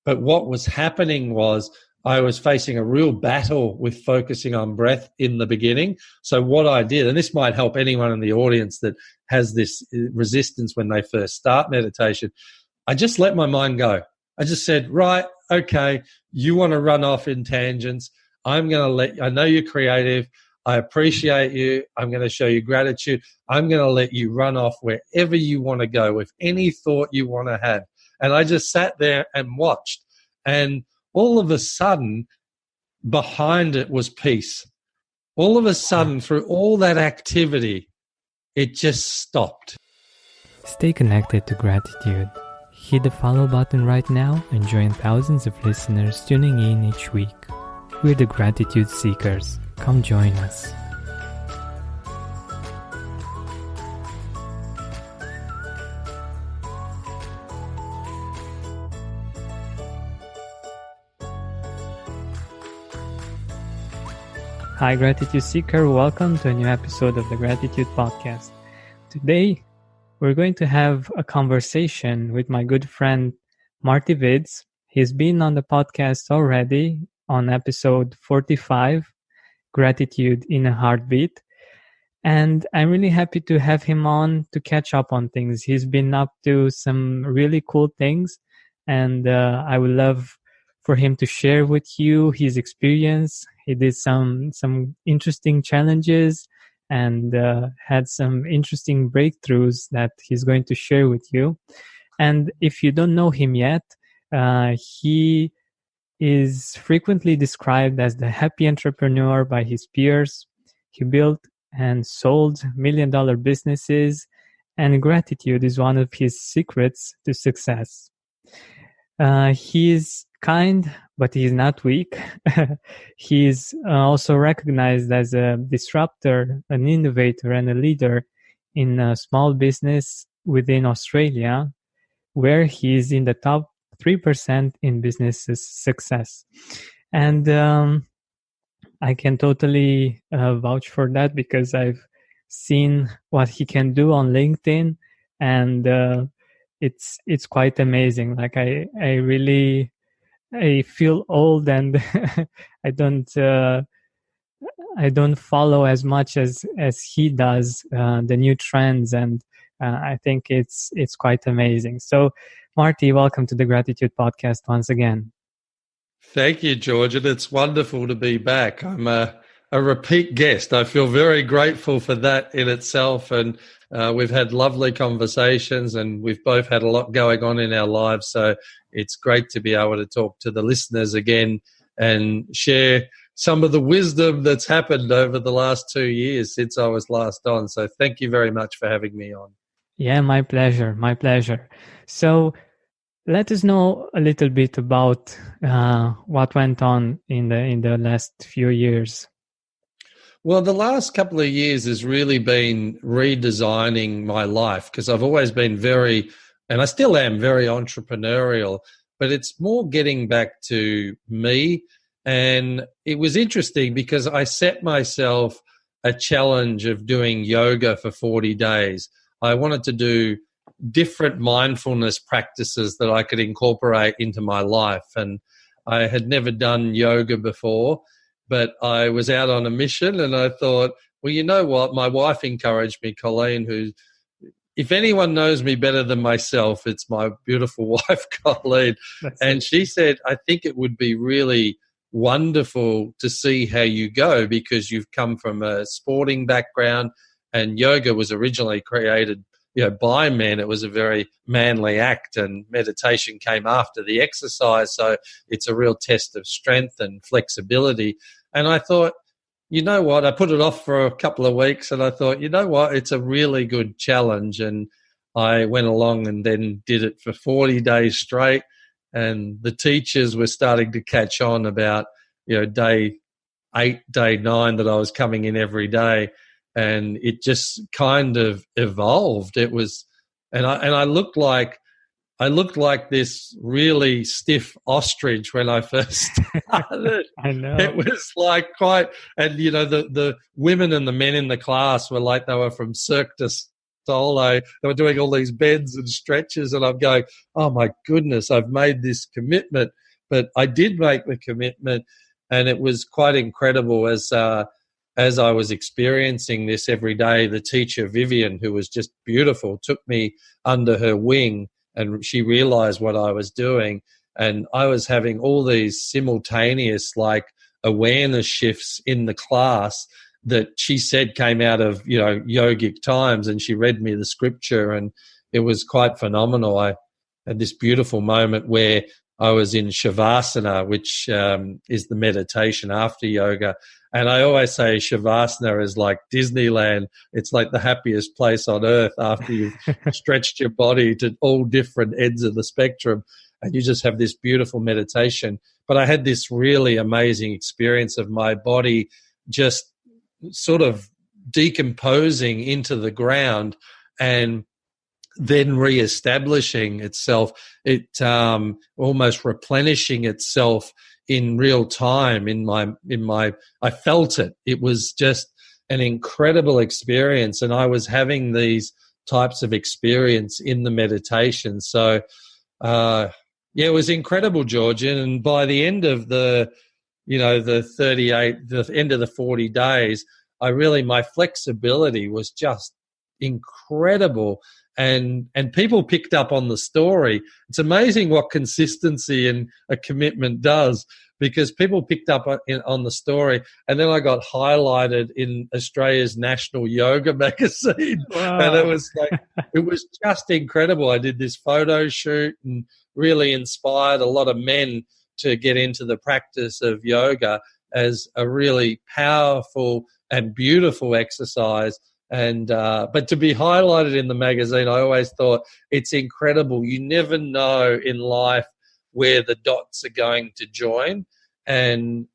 But what was happening was I was facing a real battle with focusing on breath in the beginning. So what I did, and this might help anyone in the audience that has this resistance when they first start meditation, I just let my mind go. I just said, right, okay, you want to run off in tangents. I'm going to I know you're creative. I appreciate you. I'm going to show you gratitude. I'm going to let you run off wherever you want to go with any thought you want to have. And I just sat there and watched. And all of a sudden, behind it was peace. All of a sudden, through all that activity, it just stopped. Stay connected to gratitude. Hit the follow button right now and join thousands of listeners tuning in each week. We're the Gratitude Seekers. Come join us. Hi, Gratitude Seeker. Welcome to a new episode of the Gratitude Podcast. Today, we're going to have a conversation with my good friend, Marty Vids. He's been on the podcast already on episode 45, Gratitude in a Heartbeat. And I'm really happy to have him on to catch up on things. He's been up to some really cool things, and I would love for him to share with you his experience. He did some interesting challenges and had some interesting breakthroughs that he's going to share with you. And if you don't know him yet, he is frequently described as the happy entrepreneur by his peers. He built and sold $1 million businesses, and gratitude is one of his secrets to success. He is kind, but he is not weak. He is also recognized as a disruptor, an innovator, and a leader in a small business within Australia, where he is in the top 3% in business success. And I can totally vouch for that because I've seen what he can do on LinkedIn, and it's quite amazing. Like I feel old and I don't follow as much as he does the new trends, and I think it's quite amazing. So, Marty, welcome to the Gratitude Podcast once again. Thank you, George, and it's wonderful to be back. I'm a repeat guest. I feel very grateful for that in itself, and we've had lovely conversations, and we've both had a lot going on in our lives, so it's great to be able to talk to the listeners again and share some of the wisdom that's happened over the last 2 years since I was last on. So thank you very much for having me on. Yeah, my pleasure. My pleasure. So let us know a little bit about what went on in the last few years. Well, the last couple of years has really been redesigning my life because I've always been and I still am very entrepreneurial, but it's more getting back to me. And it was interesting because I set myself a challenge of doing yoga for 40 days. I wanted to do different mindfulness practices that I could incorporate into my life. And I had never done yoga before, but I was out on a mission and I thought, well, you know what? My wife encouraged me, Colleen, who, if anyone knows me better than myself, it's my beautiful wife, Colleen. And she said, I think it would be really wonderful to see how you go because you've come from a sporting background and yoga was originally created by men. It was a very manly act, and meditation came after the exercise. So it's a real test of strength and flexibility. And I thought, you know what? I put it off for a couple of weeks and I thought, you know what? It's a really good challenge. And I went along and then did it for 40 days straight. And the teachers were starting to catch on about, day 8, day 9 that I was coming in every day. And it just kind of evolved. It was, and I looked like this really stiff ostrich when I first started. I know. It was like quite, and the women and the men in the class were like they were from Cirque du solo. They were doing all these bends and stretches, and I'm going, oh my goodness, I've made this commitment. But I did make the commitment, and it was quite incredible as I was experiencing this every day. The teacher, Vivian, who was just beautiful, took me under her wing, and she realized what I was doing. And I was having all these simultaneous like awareness shifts in the class that she said came out of, yogic times, and she read me the scripture, and it was quite phenomenal. I had this beautiful moment where I was in Shavasana, which is the meditation after yoga. And I always say Shavasana is like Disneyland. It's like the happiest place on earth after you've stretched your body to all different ends of the spectrum, and you just have this beautiful meditation. But I had this really amazing experience of my body just sort of decomposing into the ground and then reestablishing itself, it almost replenishing itself in real time. I felt it. It was just an incredible experience, and I was having these types of experience in the meditation. So, it was incredible, Georgian. And by the end of the end of the 40 days, my flexibility was just incredible. And people picked up on the story. It's amazing what consistency and a commitment does, because people picked up on the story, and then I got highlighted in Australia's National Yoga magazine. Wow. And it was just incredible. I did this photo shoot and really inspired a lot of men to get into the practice of yoga as a really powerful and beautiful exercise. And but to be highlighted in the magazine, I always thought it's incredible. You never know in life where the dots are going to join. And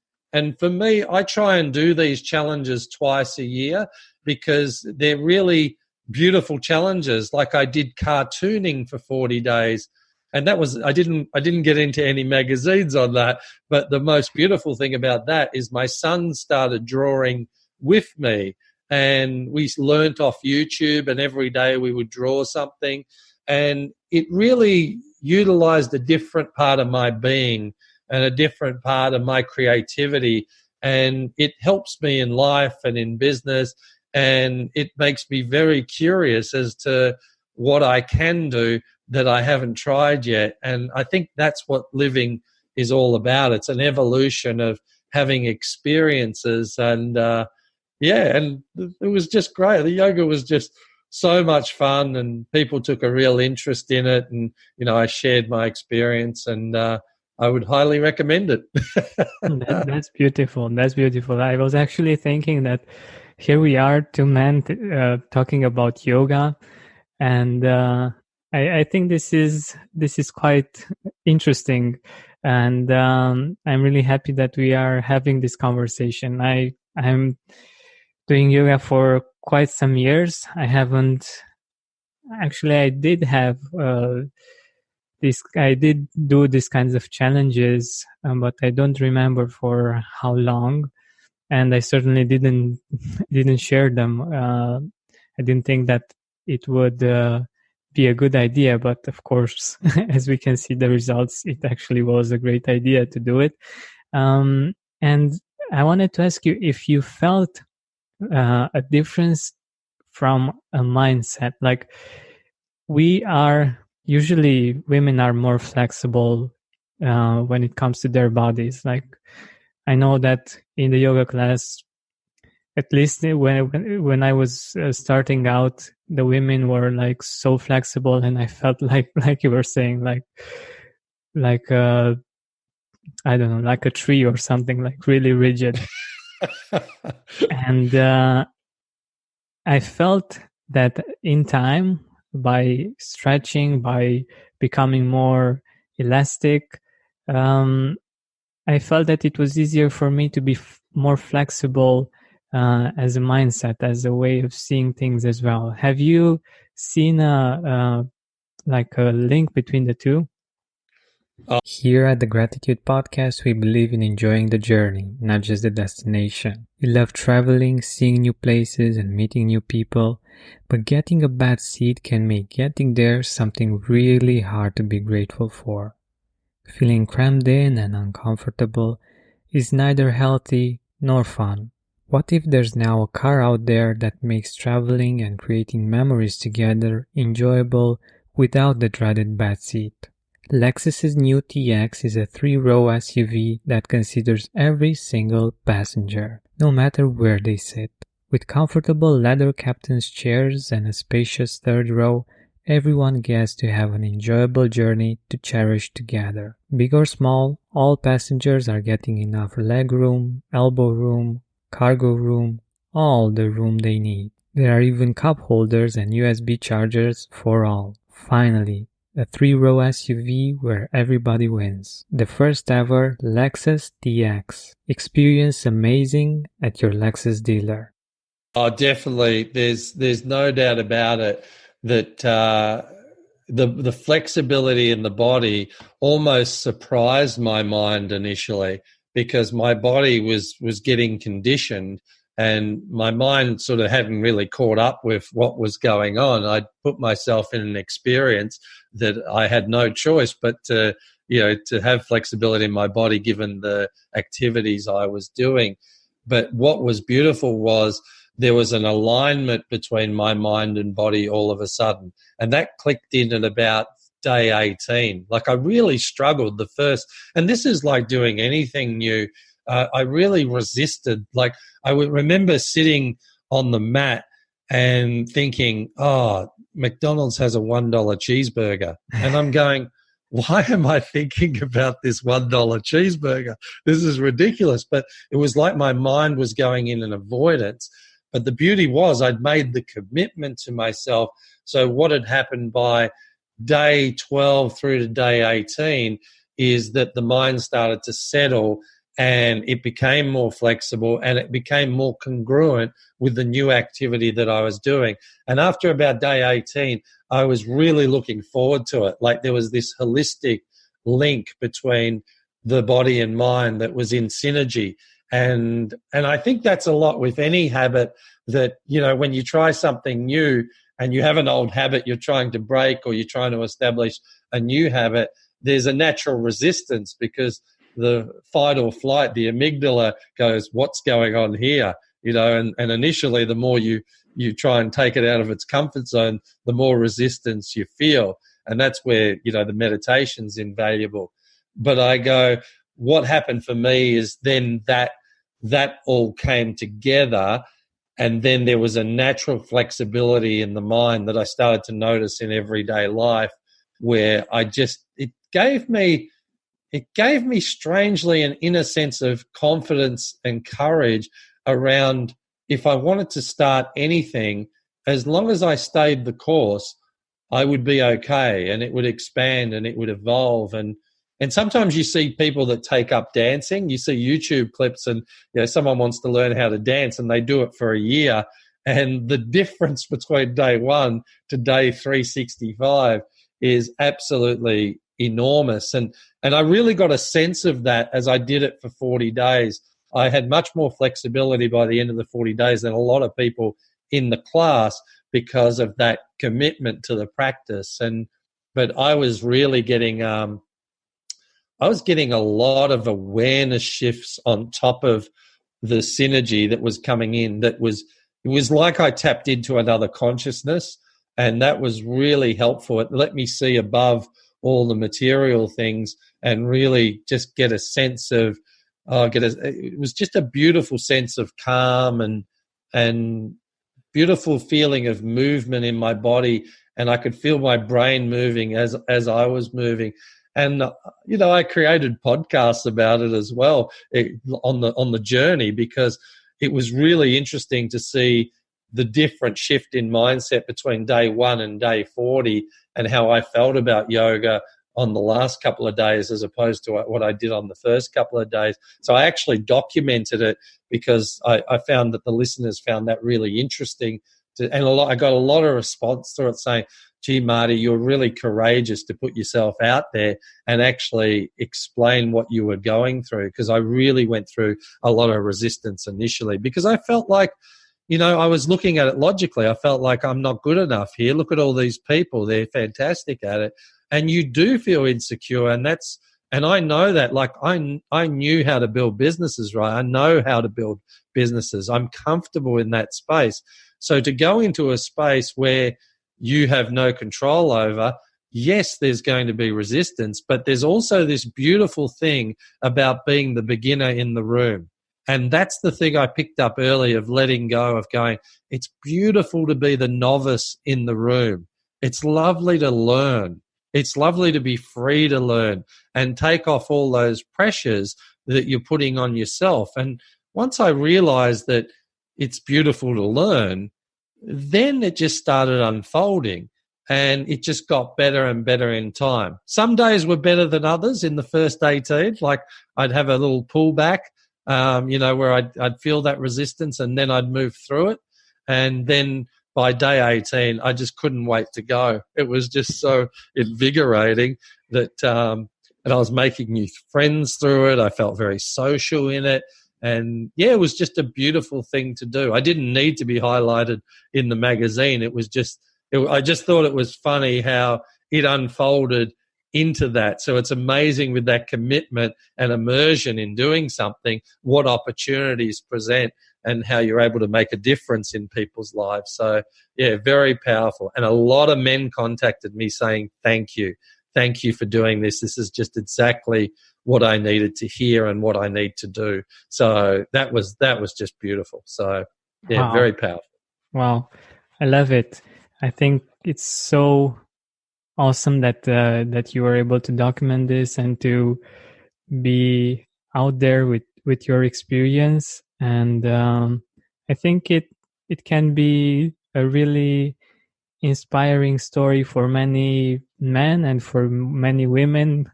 for me, I try and do these challenges twice a year because they're really beautiful challenges. Like I did cartooning for 40 days. And that was, I didn't get into any magazines on that. But the most beautiful thing about that is my son started drawing with me. And we learnt off YouTube, and every day we would draw something. And it really utilized a different part of my being and a different part of my creativity. And it helps me in life and in business. And it makes me very curious as to what I can do that I haven't tried yet. And I think that's what living is all about. It's an evolution of having experiences. And and it was just great. The yoga was just so much fun, and people took a real interest in it. And, I shared my experience, and I would highly recommend it. That's beautiful. That's beautiful. I was actually thinking that here we are, two men talking about yoga. And I think this is quite interesting. And I'm really happy that we are having this conversation. I'm doing yoga for quite some years. I did have I did do these kinds of challenges, but I don't remember for how long, and I certainly didn't share them. I didn't think that it would be a good idea, but of course, as we can see the results, it actually was a great idea to do it. And I wanted to ask you if you felt a difference from a mindset. Like, women are more flexible when it comes to their bodies. Like, I know that in the yoga class, at least when I was starting out, the women were like so flexible, and I felt like you were saying, like I don't know, like a tree or something, like really rigid. And I felt that in time, by stretching, by becoming more elastic, I felt that it was easier for me to be more flexible as a mindset, as a way of seeing things as well. Have you seen a link between the two? Here at the Gratitude Podcast, we believe in enjoying the journey, not just the destination. We love traveling, seeing new places, and meeting new people, but getting a bad seat can make getting there something really hard to be grateful for. Feeling crammed in and uncomfortable is neither healthy nor fun. What if there's now a car out there that makes traveling and creating memories together enjoyable without the dreaded bad seat? Lexus's new TX is a 3-row SUV that considers every single passenger, no matter where they sit. With comfortable leather captain's chairs and a spacious third row, everyone gets to have an enjoyable journey to cherish together. Big or small, all passengers are getting enough leg room, elbow room, cargo room, all the room they need. There are even cup holders and USB chargers for all. Finally, a 3-row SUV where everybody wins. The first ever Lexus TX. Experience amazing at your Lexus dealer. Oh, definitely. There's no doubt about it that the flexibility in the body almost surprised my mind initially, because my body was getting conditioned and my mind sort of hadn't really caught up with what was going on. I'd put myself in an experience that I had no choice but to have flexibility in my body given the activities I was doing. But what was beautiful was there was an alignment between my mind and body all of a sudden. And that clicked in at about day 18. Like I really struggled the first, and this is like doing anything new. I really resisted. Like I would remember sitting on the mat and thinking, oh, McDonald's has a $1 cheeseburger. And I'm going, why am I thinking about this $1 cheeseburger? This is ridiculous. But it was like my mind was going in an avoidance. But the beauty was I'd made the commitment to myself. So what had happened by day 12 through to day 18 is that the mind started to settle and it became more flexible and it became more congruent with the new activity that I was doing. And after about day 18, I was really looking forward to it. Like there was this holistic link between the body and mind that was in synergy. And I think that's a lot with any habit that, when you try something new and you have an old habit you're trying to break or you're trying to establish a new habit, there's a natural resistance because the fight or flight, the amygdala goes, what's going on here? And initially the more you try and take it out of its comfort zone, the more resistance you feel. And that's where, the meditation's invaluable. But I go, what happened for me is then that all came together, and then there was a natural flexibility in the mind that I started to notice in everyday life, where it gave me strangely an inner sense of confidence and courage around if I wanted to start anything, as long as I stayed the course, I would be okay, and it would expand and it would evolve. And sometimes you see people that take up dancing. You see YouTube clips and someone wants to learn how to dance and they do it for a year. And the difference between day 1 to day 365 is absolutely enormous. And I really got a sense of that as I did it for 40 days. I had much more flexibility by the end of the 40 days than a lot of people in the class because of that commitment to the practice. But I was really getting a lot of awareness shifts on top of the synergy that was coming in. It was like I tapped into another consciousness, and that was really helpful. It let me see above all the material things and really just get a sense of, it was just a beautiful sense of calm and beautiful feeling of movement in my body. And I could feel my brain moving as I was moving. And, I created podcasts about it as well on the journey, because it was really interesting to see the different shift in mindset between day 1 and day 40 and how I felt about yoga on the last couple of days as opposed to what I did on the first couple of days. So I actually documented it because I found that the listeners found that really interesting. I got a lot of response to it saying, gee, Marty, you're really courageous to put yourself out there and actually explain what you were going through, because I really went through a lot of resistance initially because I felt like, I was looking at it logically. I felt like I'm not good enough here. Look at all these people. They're fantastic at it. And you do feel insecure. And I know that, like, I knew how to build businesses, right? I know how to build businesses. I'm comfortable in that space. So to go into a space where you have no control over, yes, there's going to be resistance, but there's also this beautiful thing about being the beginner in the room. And that's the thing I picked up early, of letting go, of going, it's beautiful to be the novice in the room. It's lovely to learn. It's lovely to be free to learn and take off all those pressures that you're putting on yourself. And once I realized that it's beautiful to learn, then it just started unfolding, and it just got better and better in time. Some days were better than others in the first 18. Like, I'd have a little pullback, where I'd feel that resistance, and then I'd move through it. And then by day 18, I just couldn't wait to go. It was just so invigorating that, and I was making new friends through it. I felt very social in it. And yeah, it was just a beautiful thing to do. I didn't need to be highlighted in the magazine. I just thought it was funny how it unfolded into that. So it's amazing, with that commitment and immersion in doing something, what opportunities present and how you're able to make a difference in people's lives. So yeah, very powerful. And a lot of men contacted me saying, thank you for doing this. This is just exactly what I needed to hear and what I need to do. So that was just beautiful. So yeah, wow. Very powerful. Wow. I love it. I think it's so awesome that you were able to document this and to be out there with your experience. And I think it can be a really inspiring story for many men and for many women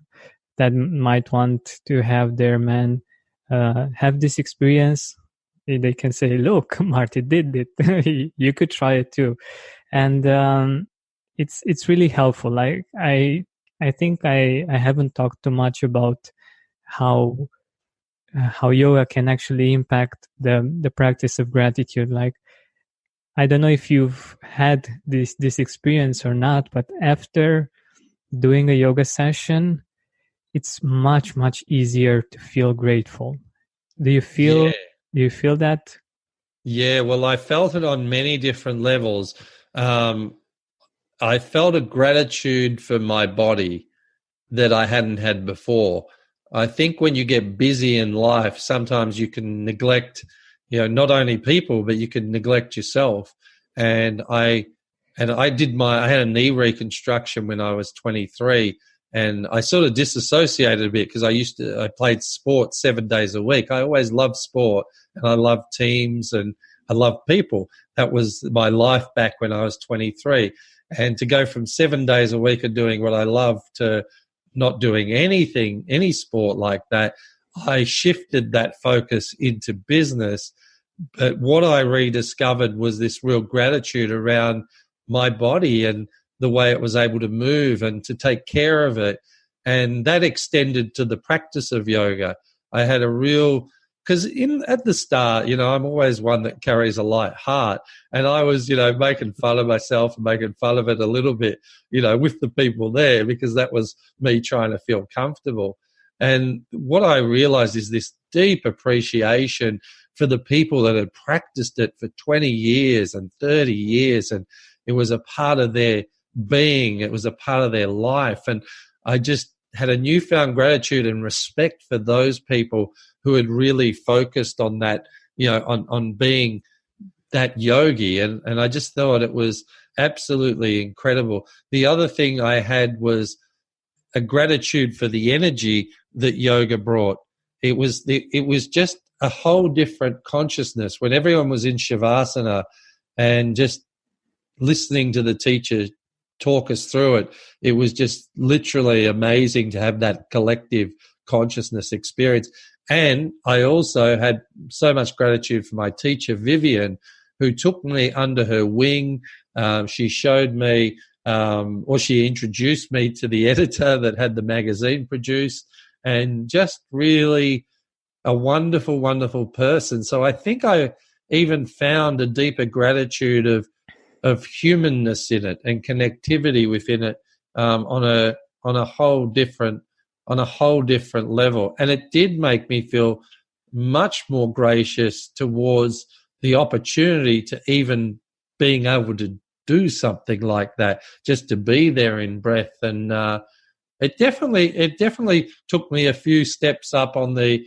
that might want to have their men have this experience. They can say, look, Marty did it. You could try it too. And it's really helpful. Like, I think I haven't talked too much about how yoga can actually impact the practice of gratitude. Like, I don't know if you've had this experience or not, but after doing a yoga session, it's much, much easier to feel grateful. Do you feel that? Yeah, well, I felt it on many different levels. I felt a gratitude for my body that I hadn't had before. I think when you get busy in life, sometimes you can neglect, not only people, but you can neglect yourself. And I had a knee reconstruction when I was 23. And I sort of disassociated a bit because I played sport 7 days a week. I always loved sport, and I loved teams, and I loved people. That was my life back when I was 23. And to go from 7 days a week of doing what I love to not doing anything, any sport like that, I shifted that focus into business. But what I rediscovered was this real gratitude around my body and the way it was able to move and to take care of it. And that extended to the practice of yoga. I had a real, because at the start, I'm always one that carries a light heart. And I was, making fun of myself and making fun of it a little bit, with the people there, because that was me trying to feel comfortable. And what I realized is this deep appreciation for the people that had practiced it for 20 years and 30 years. And it was a part of their being. It was a part of their life. And I just had a newfound gratitude and respect for those people who had really focused on that, on being that yogi. And I just thought it was absolutely incredible. The other thing I had was a gratitude for the energy that yoga brought. It was just a whole different consciousness when everyone was in Shavasana and just listening to the teacher talk us through it. It was just literally amazing to have that collective consciousness experience. And I also had so much gratitude for my teacher, Vivian, who took me under her wing. She showed me or she introduced me to the editor that had the magazine produced, and just really a wonderful, wonderful person. So I think I even found a deeper gratitude of humanness in it and connectivity within it, on a whole different level. And it did make me feel much more gracious towards the opportunity to even being able to do something like that, just to be there in breath. And it definitely took me a few steps up on the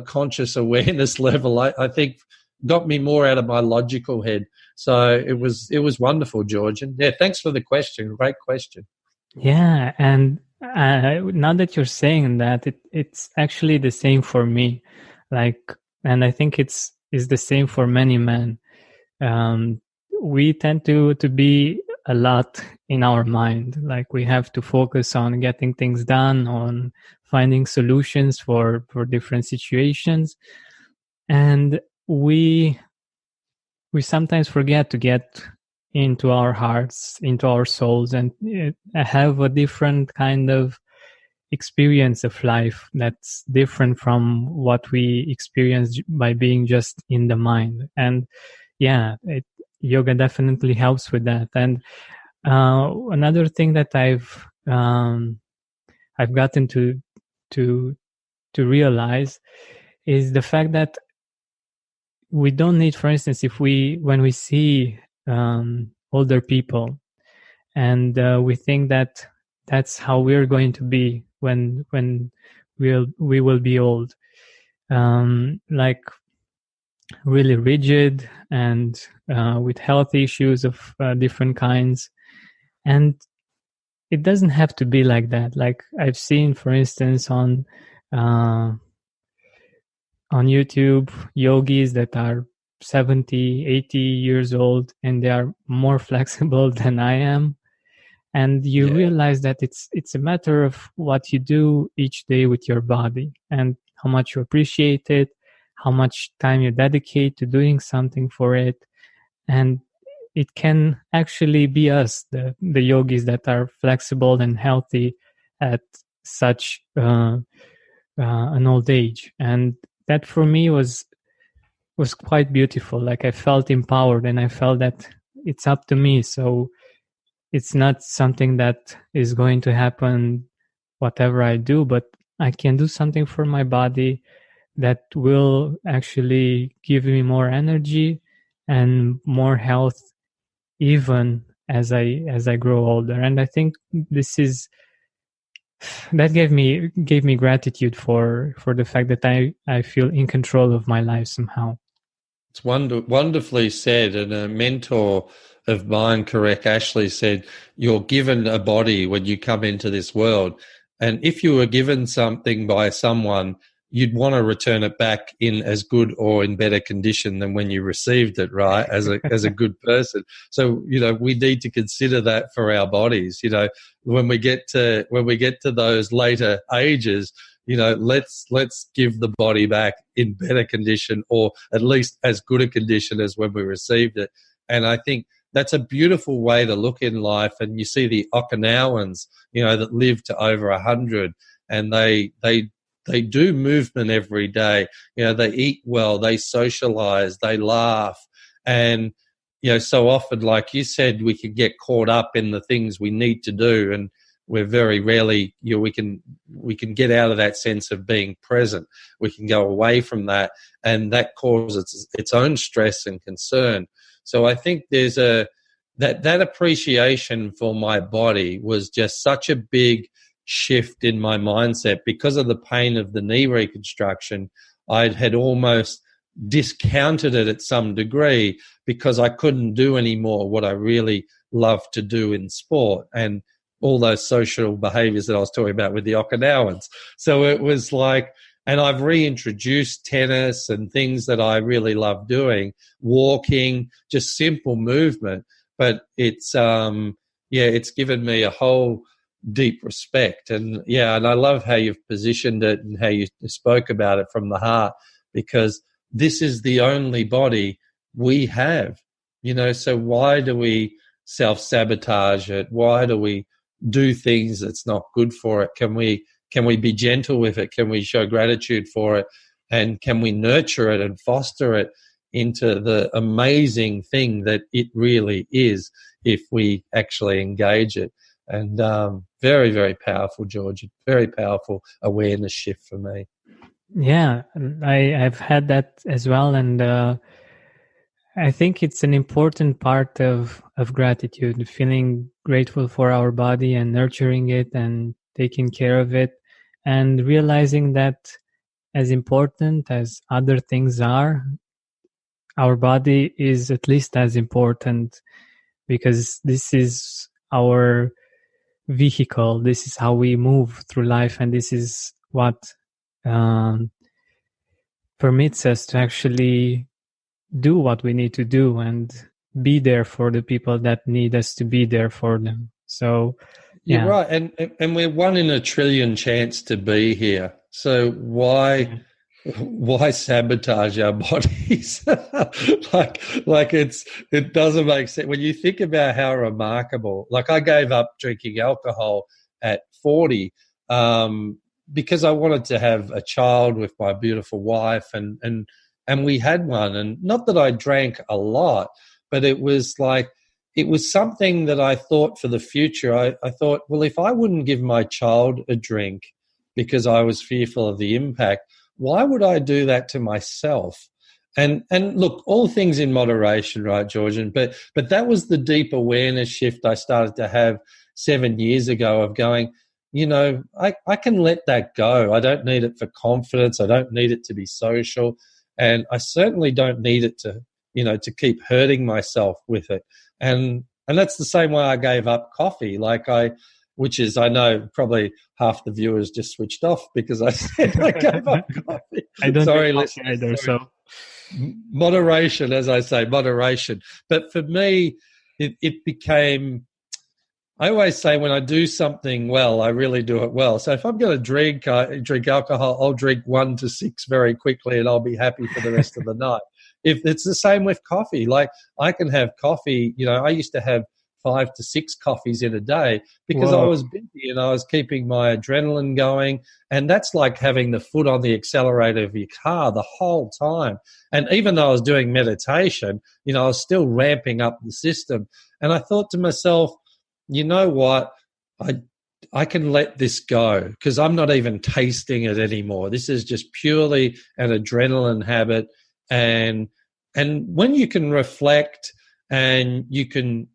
conscious awareness level. I think got me more out of my logical head. So it was wonderful, George. And yeah, thanks for the question. Great question. Yeah, and now that you're saying that, it's actually the same for me. And I think it's the same for many men. We tend to be a lot in our mind. Like, we have to focus on getting things done, on finding solutions for different situations, and we sometimes forget to get into our hearts, into our souls, and have a different kind of experience of life that's different from what we experience by being just in the mind. And yeah, yoga definitely helps with that. And another thing that I've gotten to realize is the fact that we don't need, for instance, when we see older people, and we think that that's how we're going to be when we will be old, like really rigid and with health issues of different kinds. And it doesn't have to be like that. Like, I've seen, for instance, on YouTube, yogis that are 70, 80 years old, and they are more flexible than I am. And you realize that it's a matter of what you do each day with your body, and how much you appreciate it, how much time you dedicate to doing something for it. And it can actually be us, the yogis that are flexible and healthy at such an old age. And that for me was quite beautiful. Like, I felt empowered, and I felt that it's up to me. So it's not something that is going to happen whatever I do, but I can do something for my body that will actually give me more energy and more health, even as I grow older. And I think that gave me gratitude for the fact that I feel in control of my life somehow. It's wonderfully said. And a mentor of mine, Correct Ashley, said, you're given a body when you come into this world. And if you were given something by someone, you'd want to return it back in as good or in better condition than when you received it, right? As a good person. So, we need to consider that for our bodies. When we get to those later ages, let's give the body back in better condition, or at least as good a condition as when we received it. And I think that's a beautiful way to look in life. And you see the Okinawans, that live to over 100, and they do movement every day. They eat well, they socialize, they laugh. And, so often, like you said, we can get caught up in the things we need to do, and we're very rarely, we can get out of that sense of being present. We can go away from that, and that causes its own stress and concern. So I think there's that appreciation for my body was just such a big shift in my mindset. Because of the pain of the knee reconstruction, I had almost discounted it at some degree, because I couldn't do any more what I really love to do in sport and all those social behaviors that I was talking about with the Okinawans. So it was like, and I've reintroduced tennis and things that I really love doing, walking, just simple movement. But it's given me a whole deep respect. And I love how you've positioned it and how you spoke about it from the heart, because this is the only body we have, so why do we self-sabotage it? Why do we do things that's not good for it? Can we be gentle with it? Can we show gratitude for it? And can we nurture it and foster it into the amazing thing that it really is if we actually engage it? And very, very powerful, George. Very powerful awareness shift for me. Yeah, I've had that as well, and I think it's an important part of gratitude, feeling grateful for our body and nurturing it and taking care of it, and realizing that as important as other things are, our body is at least as important, because this is our vehicle. This is how we move through life, and this is what permits us to actually do what we need to do and be there for the people that need us to be there for them. So yeah. You're right, and we're 1 in a trillion chance to be here. So why sabotage our bodies? like it doesn't make sense when you think about how remarkable. Like, I gave up drinking alcohol at 40 because I wanted to have a child with my beautiful wife, and we had one. And not that I drank a lot, but it was something that I thought for the future. I thought, well, if I wouldn't give my child a drink because I was fearful of the impact, why would I do that to myself? And look, all things in moderation, right, George? But that was the deep awareness shift I started to have 7 years ago of going, I can let that go. I don't need it for confidence. I don't need it to be social. And I certainly don't need it to keep hurting myself with it. And that's the same way I gave up coffee. Which is, I know probably half the viewers just switched off because I said I gave up coffee. I don't drink coffee either, so. Moderation, as I say, moderation. But for me, it became, I always say when I do something well, I really do it well. So if I'm going to drink alcohol, I'll drink 1 to 6 very quickly and I'll be happy for the rest of the night. If it's the same with coffee, like I can have coffee, I used to have 5 to 6 coffees in a day because I was busy and I was keeping my adrenaline going. And that's like having the foot on the accelerator of your car the whole time. And even though I was doing meditation, I was still ramping up the system. And I thought to myself, you know what? I can let this go because I'm not even tasting it anymore. This is just purely an adrenaline habit. And when you can reflect and you can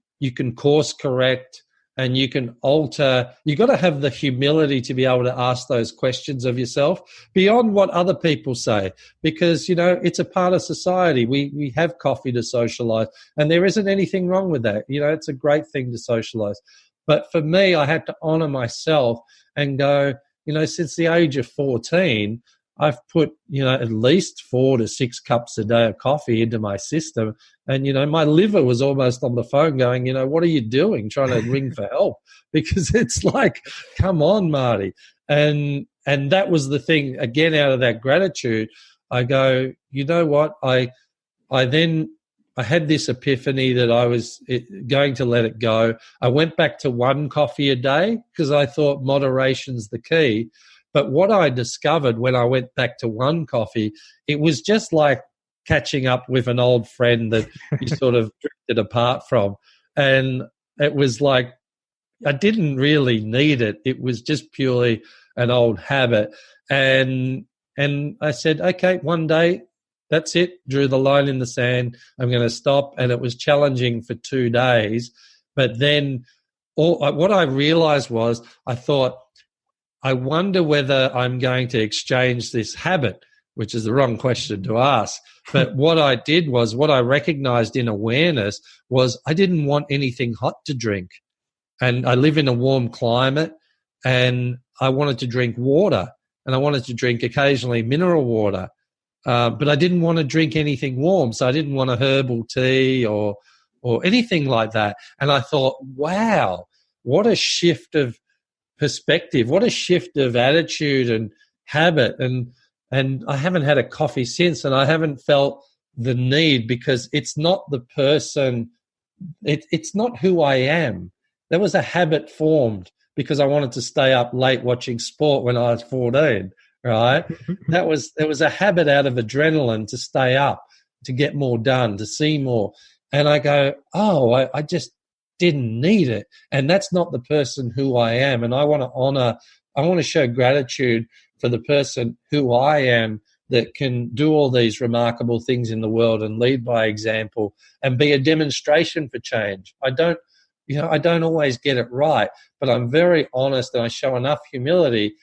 course correct and you can alter, you got to have the humility to be able to ask those questions of yourself beyond what other people say, because, it's a part of society. We have coffee to socialize, and there isn't anything wrong with that. It's a great thing to socialize. But for me, I had to honor myself and go, since the age of 14, I've put, at least 4 to 6 cups a day of coffee into my system. And, my liver was almost on the phone going, what are you doing? Trying to ring for help, because it's like, come on, Marty. And that was the thing, again, out of that gratitude, I go, you know what? I had this epiphany that I was going to let it go. I went back to 1 coffee a day because I thought moderation's the key. But what I discovered when I went back to 1 coffee, it was just like catching up with an old friend that you sort of drifted apart from. And it was like I didn't really need it. It was just purely an old habit. And I said, okay, one day, that's it, drew the line in the sand. I'm going to stop. And it was challenging for 2 days. But then what I realized was I thought, I wonder whether I'm going to exchange this habit, which is the wrong question to ask. But what I did was, what I recognized in awareness was I didn't want anything hot to drink. And I live in a warm climate and I wanted to drink water, and I wanted to drink occasionally mineral water. But I didn't want to drink anything warm. So I didn't want a herbal tea or anything like that. And I thought, wow, what a shift of perspective, what a shift of attitude and habit. And I haven't had a coffee since, and I haven't felt the need, because it's not the person it's not who I am. There was a habit formed because I wanted to stay up late watching sport when I was 14, right? There was a habit out of adrenaline to stay up, to get more done, to see more. And I go, I just didn't need it. And that's not the person who I am. And I want to show gratitude for the person who I am, that can do all these remarkable things in the world and lead by example and be a demonstration for change. I don't always get it right, but I'm very honest and I show enough humility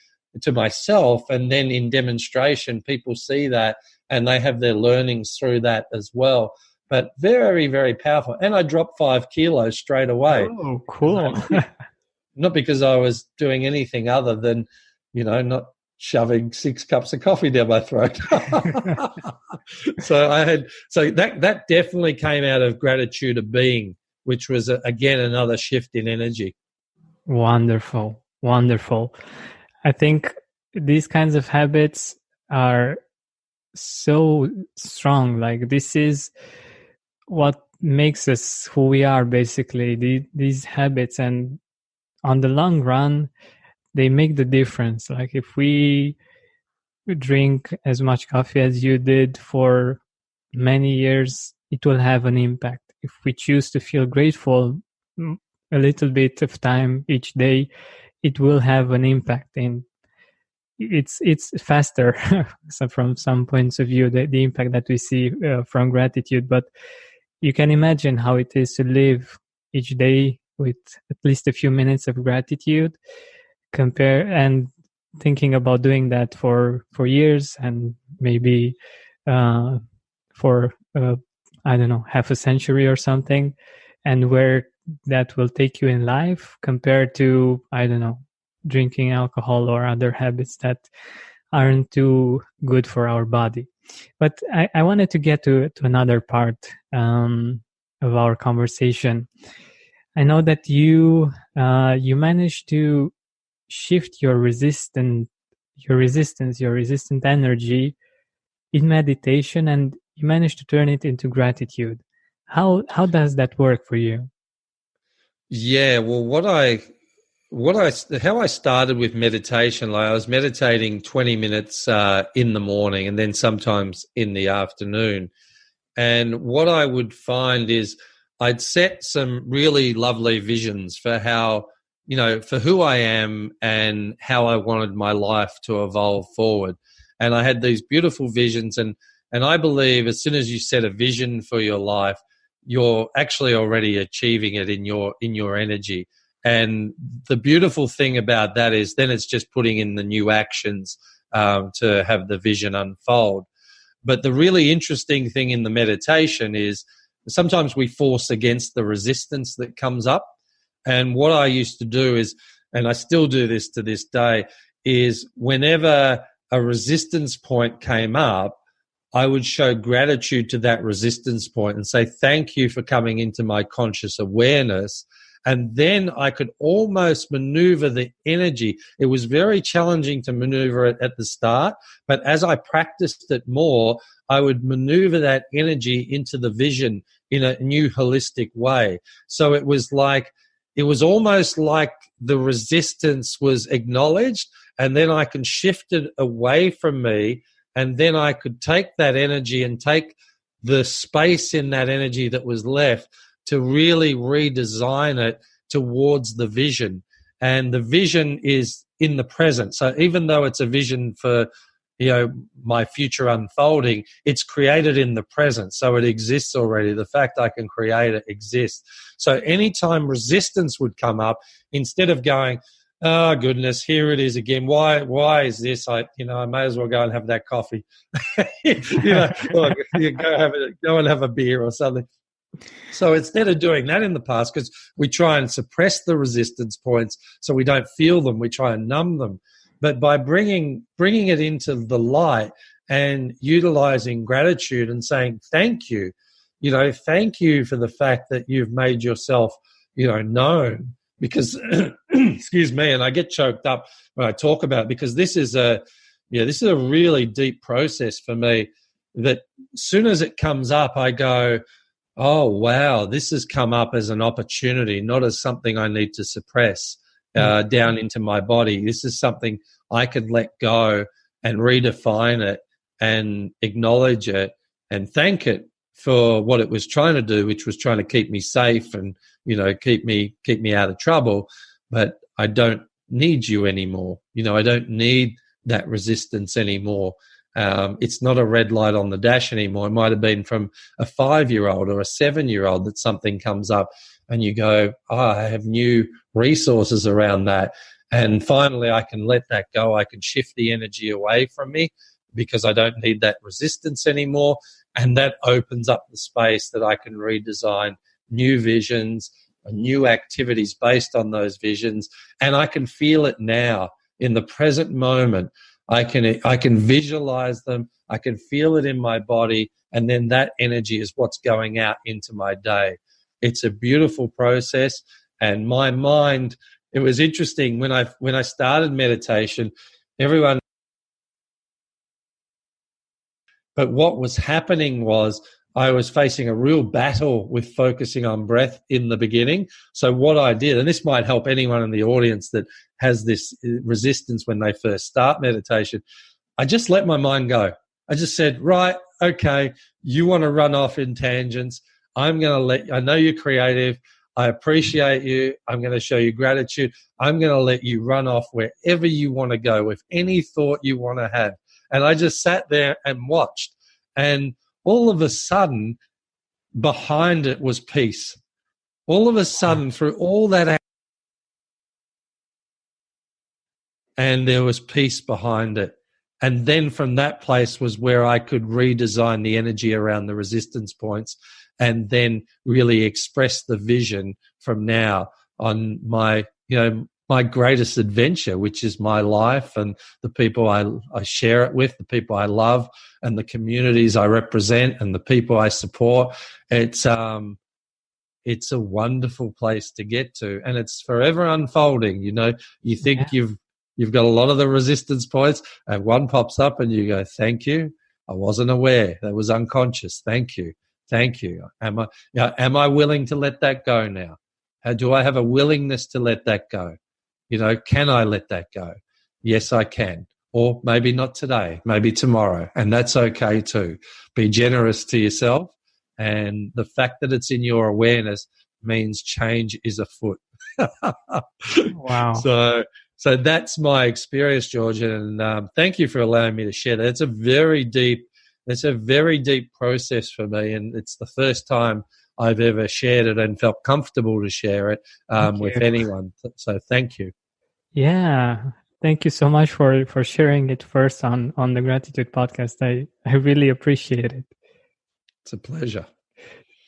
to myself, and then in demonstration, people see that and they have their learnings through that as well. But very, very powerful. And I dropped 5 kilos straight away. Oh, cool. Not because I was doing anything other than, not shoving 6 cups of coffee down my throat. So that definitely came out of gratitude of being, which was again another shift in energy. Wonderful. I think these kinds of habits are so strong. Like, this is what makes us who we are, basically, these habits. And on the long run, they make the difference. Like, if we drink as much coffee as you did for many years, it will have an impact. If we choose to feel grateful a little bit of time each day, it will have an impact. And it's faster so from some points of view, the impact that we see from gratitude. But you can imagine how it is to live each day with at least a few minutes of gratitude, and thinking about doing that for years, and maybe for I don't know, half a century or something, and where that will take you in life compared to, I don't know, drinking alcohol or other habits that aren't too good for our body. But I wanted to get to another part of our conversation. I know that you managed to shift your resistant energy in meditation, and you managed to turn it into gratitude. How does that work for you? Yeah, well, how I started with meditation, like I was meditating 20 minutes in the morning and then sometimes in the afternoon. And what I would find is I'd set some really lovely visions for how, for who I am and how I wanted my life to evolve forward. And I had these beautiful visions, and I believe as soon as you set a vision for your life, you're actually already achieving it in your energy. And the beautiful thing about that is then it's just putting in the new actions to have the vision unfold. But the really interesting thing in the meditation is sometimes we force against the resistance that comes up. And what I used to do is, and I still do this to this day, is whenever a resistance point came up, I would show gratitude to that resistance point and say, thank you for coming into my conscious awareness. And then I could almost maneuver the energy. It was very challenging to maneuver it at the start, but as I practiced it more, I would maneuver that energy into the vision in a new holistic way. So it was almost like the resistance was acknowledged, and then I can shift it away from me, and then I could take that energy and take the space in that energy that was left to really redesign it towards the vision. And the vision is in the present. So even though it's a vision for, my future unfolding, it's created in the present. So it exists already. The fact I can create it exists. So anytime resistance would come up, instead of going, oh goodness, here it is again. Why is this? I may as well go and have that coffee. Go and have a beer or something. So instead of doing that in the past, because we try and suppress the resistance points so we don't feel them, we try and numb them. But by bringing it into the light and utilizing gratitude and saying thank you, thank you for the fact that you've made yourself, known. Because, excuse me, and I get choked up when I talk about it, because this is a really deep process for me, that as soon as it comes up, I go, Oh, wow. This has come up as an opportunity, not as something I need to suppress down into my body. This is something I could let go and redefine it and acknowledge it and thank it for what it was trying to do, which was trying to keep me safe and, keep me out of trouble. But I don't need you anymore. I don't need that resistance anymore. It's not a red light on the dash anymore. It might have been from a 5-year-old or a 7-year-old that something comes up and you go, I have new resources around that. And finally, I can let that go. I can shift the energy away from me because I don't need that resistance anymore. And that opens up the space that I can redesign new visions, new activities based on those visions. And I can feel it now in the present moment. I can visualize them. I can feel it in my body. And then that energy is what's going out into my day. It's a beautiful process. And my mind, it was interesting when I started meditation, everyone, but what was happening was I was facing a real battle with focusing on breath in the beginning. So what I did, and this might help anyone in the audience that has this resistance when they first start meditation, I just let my mind go. I just said, right, okay, you want to run off in tangents. I know you're creative. I appreciate you. I'm going to show you gratitude. I'm going to let you run off wherever you want to go with any thought you want to have. And I just sat there and watched. And all of a sudden, behind it was peace. All of a sudden, through all that, and there was peace behind it. And then from that place was where I could redesign the energy around the resistance points and then really express the vision from now on my greatest adventure, which is my life and the people I share it with, the people I love and the communities I represent and the people I support. It's a wonderful place to get to, and it's forever unfolding. You think you've got a lot of the resistance points, and one pops up and you go, thank you. I wasn't aware. That was unconscious. Thank you. Thank you. Am I willing to let that go now? Do I have a willingness to let that go? Can I let that go? Yes, I can. Or maybe not today, maybe tomorrow. And that's okay too. Be generous to yourself. And the fact that it's in your awareness means change is afoot. Wow. So that's my experience, George. And thank you for allowing me to share that. It's a very deep process for me. And it's the first time I've ever shared it and felt comfortable to share it with anyone. So thank you. Yeah. Thank you so much for sharing it first on the Gratitude Podcast. I really appreciate it. It's a pleasure.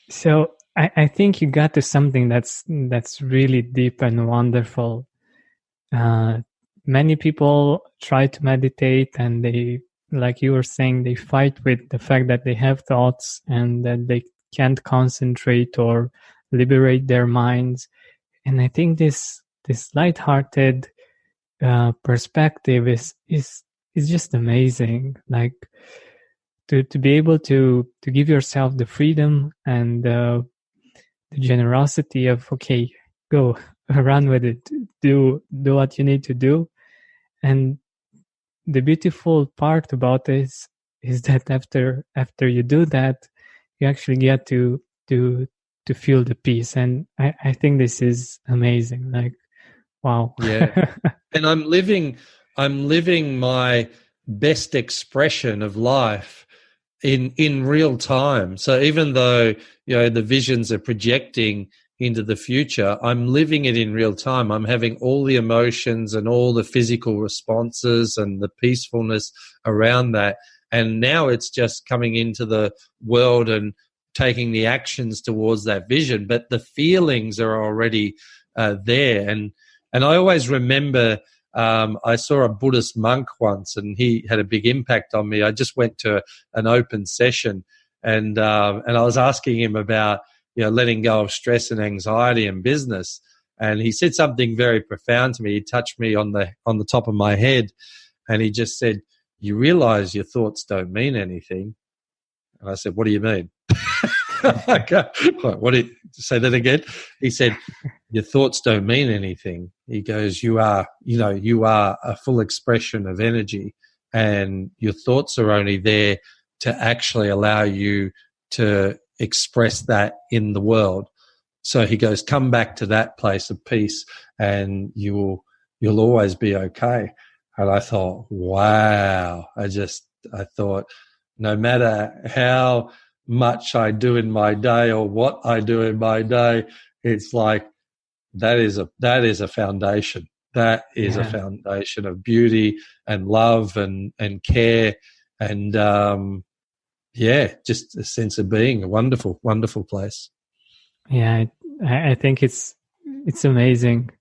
So I think you got to something that's really deep and wonderful. Many people try to meditate and they, like you were saying, they fight with the fact that they have thoughts and that they can't concentrate or liberate their minds. And I think this lighthearted perspective is just amazing. Like to be able to give yourself the freedom and the generosity of, okay, go run with it, do what you need to do. And the beautiful part about this is that after you do that, you actually get to feel the peace. And I think this is amazing. Like, wow. Yeah. And I'm living my best expression of life in real time. So even though, the visions are projecting into the future, I'm living it in real time. I'm having all the emotions and all the physical responses and the peacefulness around that. And now it's just coming into the world and taking the actions towards that vision. But the feelings are already there. And I always remember I saw a Buddhist monk once, and he had a big impact on me. I just went to an open session, and I was asking him about letting go of stress and anxiety in business, and he said something very profound to me. He touched me on the top of my head, and he just said, "You realize your thoughts don't mean anything." And I said, "What do you mean?" I go, what did say that again? He said, your thoughts don't mean anything. He goes, you are a full expression of energy, and your thoughts are only there to actually allow you to express that in the world. So he goes, come back to that place of peace and you'll always be okay. And I thought, wow. I thought, no matter how much I do in my day or what I do in my day, it's like that is a foundation. That is a foundation of beauty and love and care and just a sense of being. A wonderful, wonderful place. Yeah, I think it's amazing,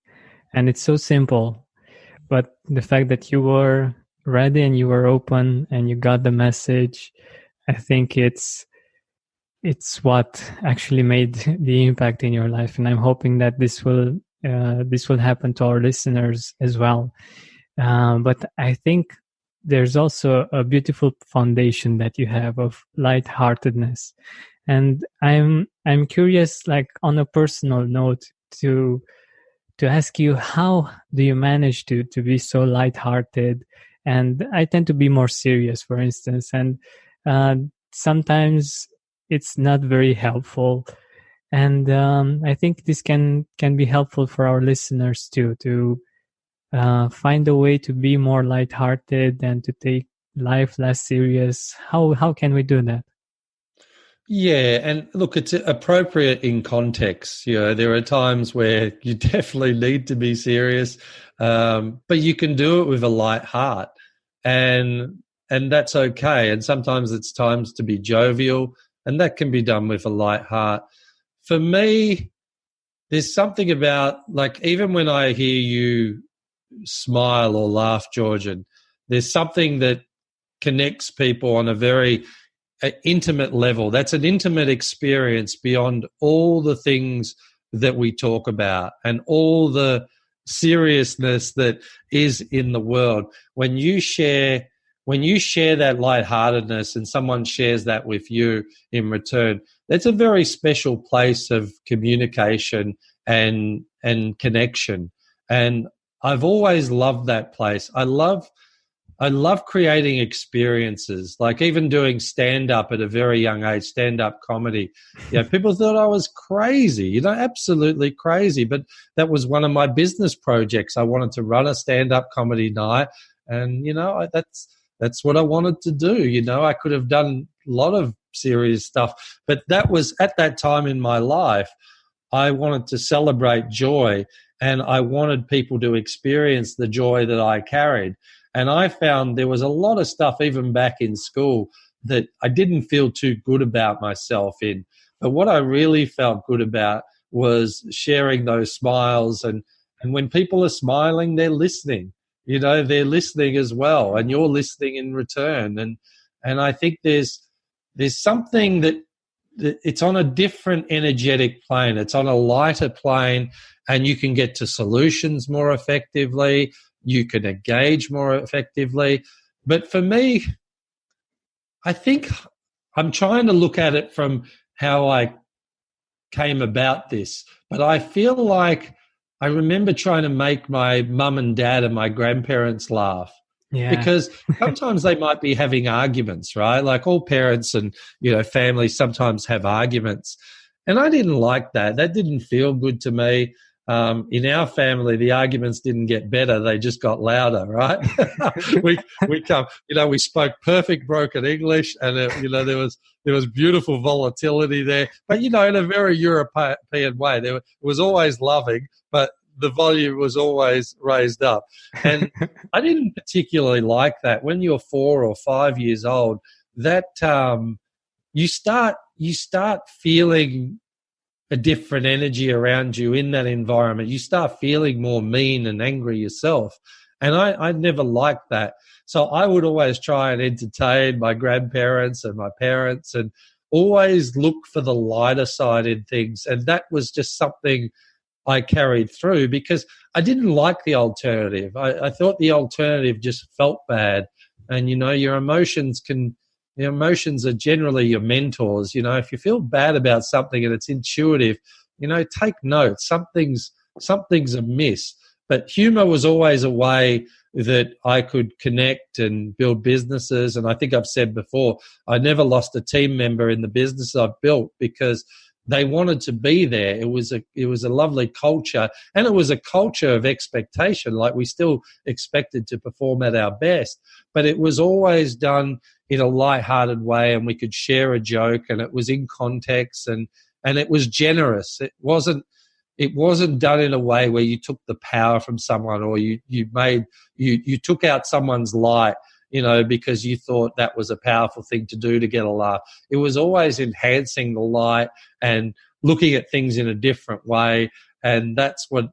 and it's so simple. But the fact that you were ready and you were open and you got the message, I think it's what actually made the impact in your life. And I'm hoping that this will happen to our listeners as well. But I think there's also a beautiful foundation that you have of lightheartedness. And I'm curious, like on a personal note, to ask you, how do you manage to be so lighthearted? And I tend to be more serious, for instance, and sometimes it's not very helpful. And I think this can be helpful for our listeners too, to find a way to be more lighthearted and to take life less serious. How can we do that? Yeah, and look, it's appropriate in context. There are times where you definitely need to be serious, but you can do it with a light heart, and that's okay. And sometimes it's times to be jovial, and that can be done with a light heart. For me, there's something about, like, even when I hear you smile or laugh, Georgian, there's something that connects people on a very intimate level. That's an intimate experience beyond all the things that we talk about and all the seriousness that is in the world. When you share that lightheartedness and someone shares that with you in return, that's a very special place of communication and connection. And I've always loved that place. I love creating experiences, like even doing stand-up at a very young age, stand-up comedy. People thought I was crazy, absolutely crazy. But that was one of my business projects. I wanted to run a stand-up comedy night, and, that's what I wanted to do. I could have done a lot of serious stuff, but that was at that time in my life. I wanted to celebrate joy, and I wanted people to experience the joy that I carried. And I found there was a lot of stuff even back in school that I didn't feel too good about myself in. But what I really felt good about was sharing those smiles. And when people are smiling, they're listening. They're listening as well, and you're listening in return. And I think there's something that it's on a different energetic plane. It's on a lighter plane, and you can get to solutions more effectively. You can engage more effectively. But for me, I think I'm trying to look at it from how I came about this. But I feel like I remember trying to make my mum and dad and my grandparents laugh. Yeah. Because sometimes they might be having arguments, right? Like all parents and, families sometimes have arguments. And I didn't like that. That didn't feel good to me. In our family, the arguments didn't get better; they just got louder. Right? we spoke perfect broken English, and there was beautiful volatility there. But in a very European way, it was always loving, but the volume was always raised up. And I didn't particularly like that. When you're 4 or 5 years old, that you start feeling a different energy around you in that environment. You start feeling more mean and angry yourself. And I never liked that. So I would always try and entertain my grandparents and my parents and always look for the lighter side in things. And that was just something I carried through because I didn't like the alternative. I thought the alternative just felt bad. And, your emotions can The emotions are generally your mentors. If you feel bad about something and it's intuitive, take note. Something's amiss. But humor was always a way that I could connect and build businesses. And I think I've said before, I never lost a team member in the business I've built because they wanted to be there. It was a lovely culture, and it was a culture of expectation. Like, we still expected to perform at our best, but it was always done in a lighthearted way, and we could share a joke, and it was in context, and it was generous. It wasn't done in a way where you took the power from someone, or you took out someone's light, because you thought that was a powerful thing to do to get a laugh. It was always enhancing the light and looking at things in a different way. And that's what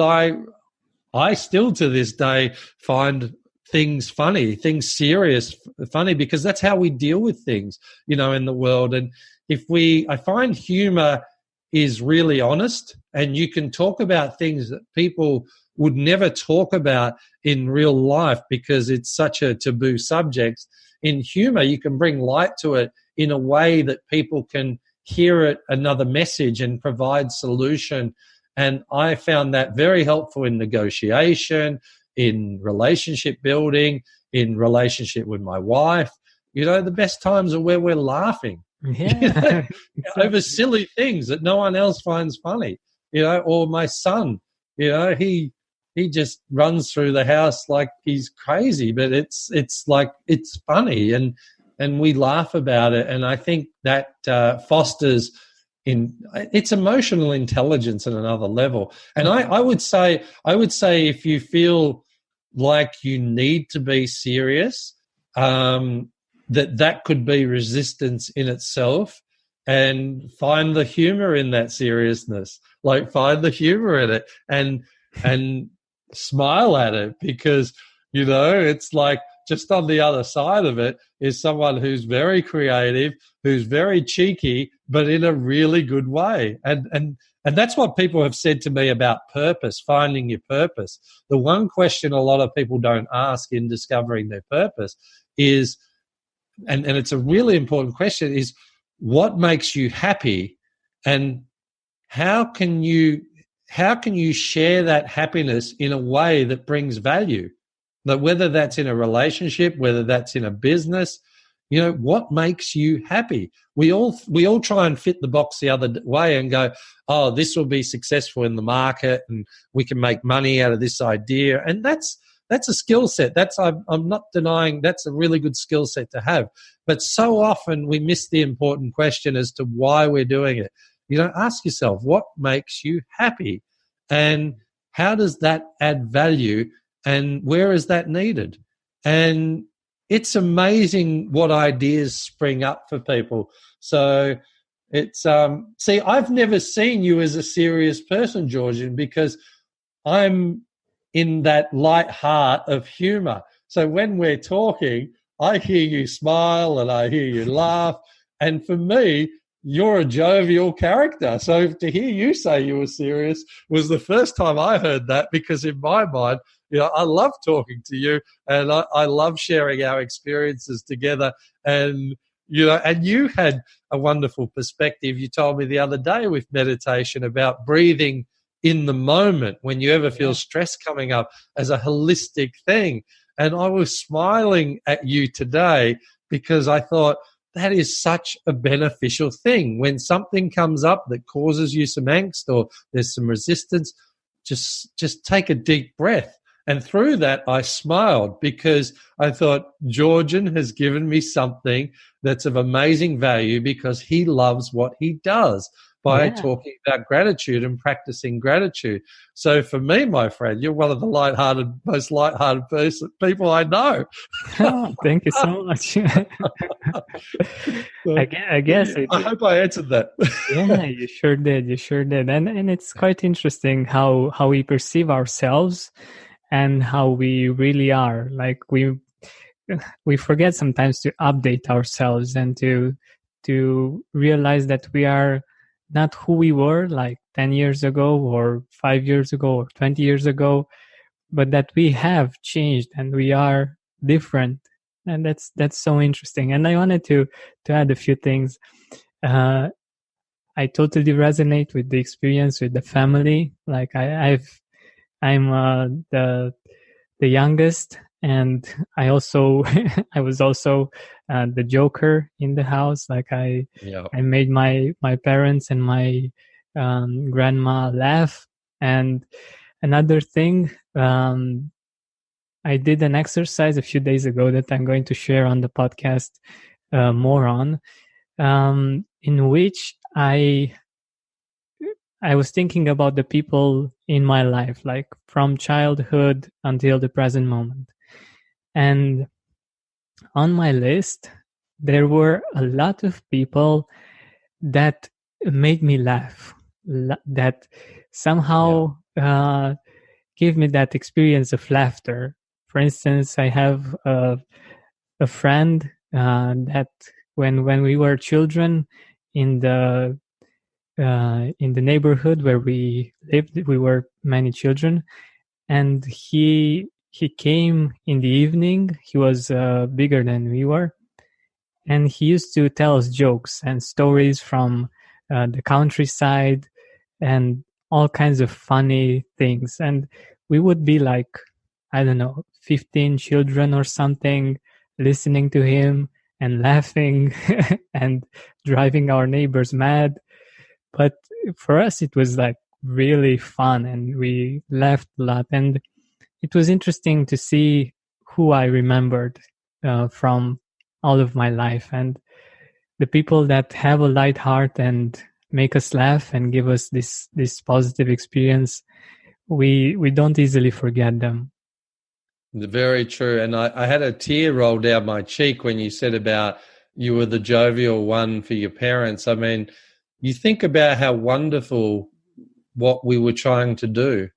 I still to this day find things funny, things serious funny, because that's how we deal with things, in the world. And I find humor is really honest, and you can talk about things that people would never talk about in real life because it's such a taboo subject. In humor, you can bring light to it in a way that people can hear it, another message, and provide solution. And I found that very helpful in negotiation, in relationship building, in relationship with my wife. The best times are where we're laughing. Yeah. Over silly things that no one else finds funny. Or my son, he just runs through the house like he's crazy, but it's like, it's funny, and we laugh about it. And I think that fosters it's emotional intelligence at another level. And I would say if you feel like you need to be serious, that could be resistance in itself, and find the humor in that seriousness. Like, find the humor in it and smile at it, because, it's like, just on the other side of it is someone who's very creative, who's very cheeky, but in a really good way. And that's what people have said to me about purpose, finding your purpose. The one question a lot of people don't ask in discovering their purpose is, and it's a really important question, is what makes you happy, and how can you share that happiness in a way that brings value? That whether that's in a relationship, whether that's in a business, what makes you happy? We all try and fit the box the other way and go, oh, this will be successful in the market, and we can make money out of this idea. And that's a skill set. I'm not denying that's a really good skill set to have. But so often we miss the important question as to why we're doing it. Ask yourself, what makes you happy, and how does that add value, and where is that needed? And it's amazing what ideas spring up for people. So it's I've never seen you as a serious person, Georgian, because I'm in that light heart of humor. So when we're talking, I hear you smile and I hear you laugh. And for me, you're a jovial character. So to hear you say you were serious was the first time I heard that, because in my mind, I love talking to you, and I love sharing our experiences together. And, and you had a wonderful perspective. You told me the other day with meditation about breathing in the moment when you ever feel stress coming up as a holistic thing. And I was smiling at you today because I thought that is such a beneficial thing. When something comes up that causes you some angst or there's some resistance, just take a deep breath. And through that, I smiled because I thought, Georgian has given me something that's of amazing value, because he loves what he does by talking about gratitude and practicing gratitude. So for me, my friend, you're one of the most lighthearted people I know. Oh, thank you so much. I guess. I hope I answered that. Yeah, you sure did. You sure did. And it's quite interesting how we perceive ourselves and how we really are. Like, we forget sometimes to update ourselves and to realize that we are not who we were like 10 years ago or 5 years ago or 20 years ago, but that we have changed and we are different And that's so interesting. And I wanted to add a few things. I totally resonate with the experience with the family. Like I'm the youngest, and I also I was also the joker in the house. Like Yeah. I made my parents and my grandma laugh. And another thing, I did an exercise a few days ago that I'm going to share on the podcast more on, in which I was thinking about the people in my life, like from childhood until the present moment. And on my list, there were a lot of people that made me laugh, that somehow gave me that experience of laughter. For instance, I have a friend that when we were children in the neighborhood where we lived, we were many children, and he came in the evening. He was bigger than we were, and he used to tell us jokes and stories from the countryside and all kinds of funny things. And we would be like, I don't know, 15 children or something, listening to him and laughing and driving our neighbors mad. But for us, it was like really fun, and we laughed a lot. And it was interesting to see who I remembered from all of my life, and the people that have a light heart and make us laugh and give us this positive experience. We don't easily forget them. Very true. And I had a tear roll down my cheek when you said about you were the jovial one for your parents. I mean, you think about how wonderful what we were trying to do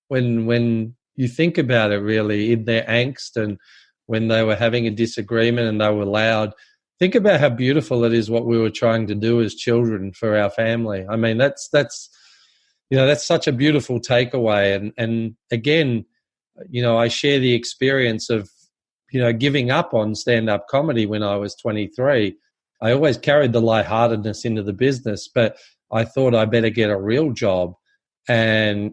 when you think about it, really, in their angst and when they were having a disagreement and they were loud. Think about how beautiful it is what we were trying to do as children for our family. I mean, that's such a beautiful takeaway. And again, I share the experience of, giving up on stand-up comedy when I was 23. I always carried the lightheartedness into the business, but I thought I better get a real job and,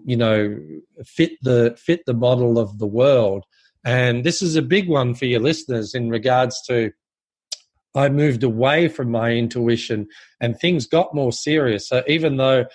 fit the model of the world. And this is a big one for your listeners in regards to, I moved away from my intuition and things got more serious. So even though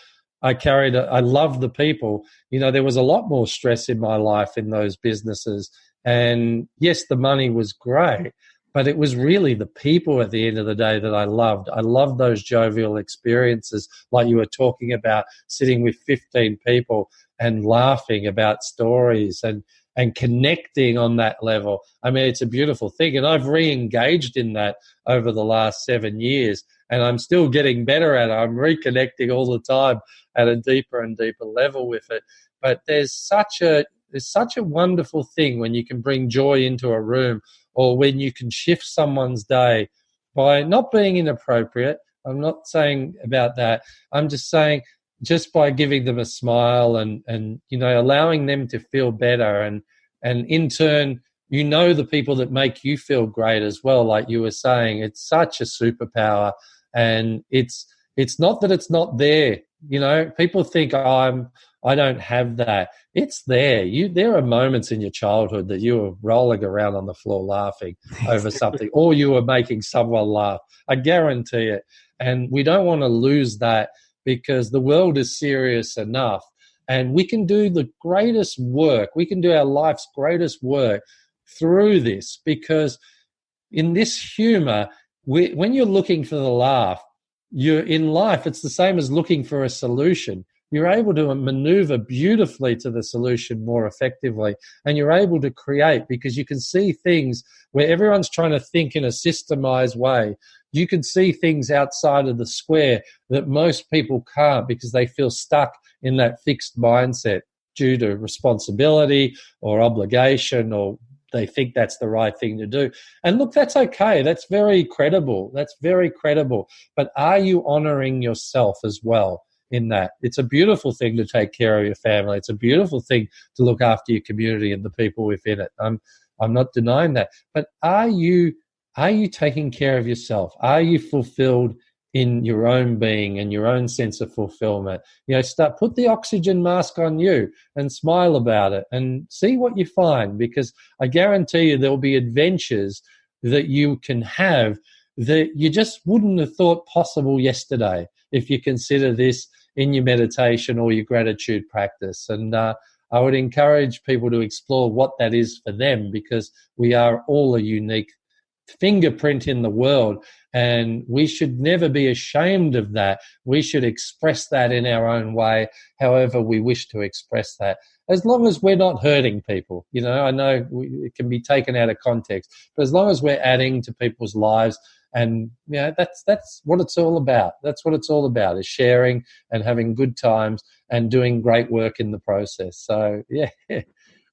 I love the people, there was a lot more stress in my life in those businesses. And yes, the money was great, but it was really the people at the end of the day that I loved. I loved those jovial experiences, like you were talking about, sitting with 15 people and laughing about stories and connecting on that level. I mean, it's a beautiful thing. And I've re-engaged in that over the last 7 years, and I'm still getting better at it. I'm reconnecting all the time at a deeper and deeper level with it. But there's such a wonderful thing when you can bring joy into a room, or when you can shift someone's day by not being inappropriate. I'm not saying about that. I'm just saying, just by giving them a smile and allowing them to feel better, and in turn, the people that make you feel great as well. Like you were saying, it's such a superpower, and it's not that it's not there. People think I don't have that. It's there. There are moments in your childhood that you were rolling around on the floor laughing over something, or you were making someone laugh. I guarantee it. And we don't want to lose that, because the world is serious enough, and we can do the greatest work. We can do our life's greatest work through this, because in this humor, when you're looking for the laugh, you're in life, it's the same as looking for a solution. You're able to maneuver beautifully to the solution more effectively, and you're able to create, because you can see things where everyone's trying to think in a systemized way. You can see things outside of the square that most people can't, because they feel stuck in that fixed mindset due to responsibility or obligation, or they think that's the right thing to do. And look, that's okay. That's very credible. But are you honoring yourself as well in that? It's a beautiful thing to take care of your family. It's a beautiful thing to look after your community and the people within it. I'm not denying that. But are you taking care of yourself? Are you fulfilled in your own being and your own sense of fulfillment? Put the oxygen mask on you and smile about it and see what you find, because I guarantee you there'll be adventures that you can have that you just wouldn't have thought possible yesterday if you consider this in your meditation or your gratitude practice. And I would encourage people to explore what that is for them, because we are all a unique fingerprint in the world, and we should never be ashamed of that. We should express that in our own way, however we wish to express that, as long as we're not hurting people. I know it can be taken out of context, but as long as we're adding to people's lives, and that's what it's all about. That's what it's all about, is sharing and having good times and doing great work in the process. So yeah.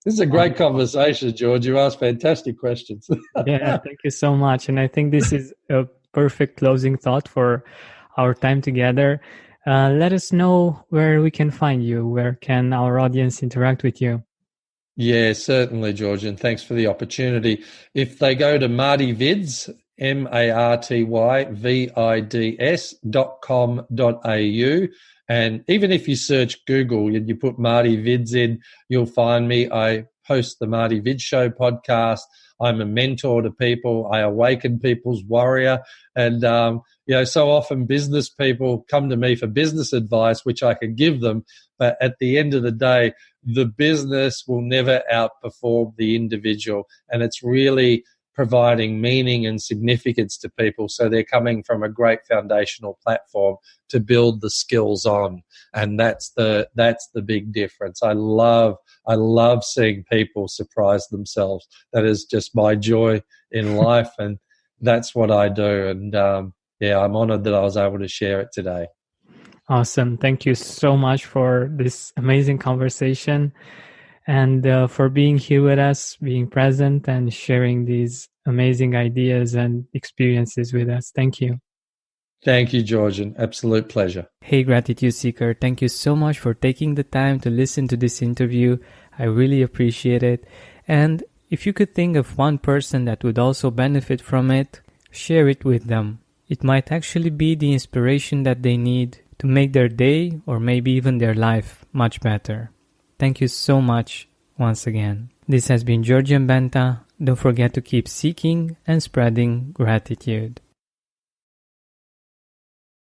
This is a great conversation, George. You asked fantastic questions. Yeah, thank you so much. And I think this is a perfect closing thought for our time together. Let us know where we can find you. Where can our audience interact with you? Yeah, certainly, George, and thanks for the opportunity. If they go to Marty Vids, martyvids.com.au, and even if you search Google and you put Marty Vids in, you'll find me. I host the Marty Vids Show podcast. I'm a mentor to people. I awaken people's warrior. And, so often business people come to me for business advice, which I can give them. But at the end of the day, the business will never outperform the individual. And it's really providing meaning and significance to people, so they're coming from a great foundational platform to build the skills on, and that's the big difference. I love seeing people surprise themselves. That is just my joy in life, and that's what I do. And I'm honored that I was able to share it today. Awesome. Thank you so much for this amazing conversation, and for being here with us, being present, and sharing these amazing ideas and experiences with us. Thank you. Thank you, George. An absolute pleasure. Hey, Gratitude Seeker. Thank you so much for taking the time to listen to this interview. I really appreciate it. And if you could think of one person that would also benefit from it, share it with them. It might actually be the inspiration that they need to make their day, or maybe even their life, much better. Thank you so much once again. This has been Georgian Benta. Don't forget to keep seeking and spreading gratitude.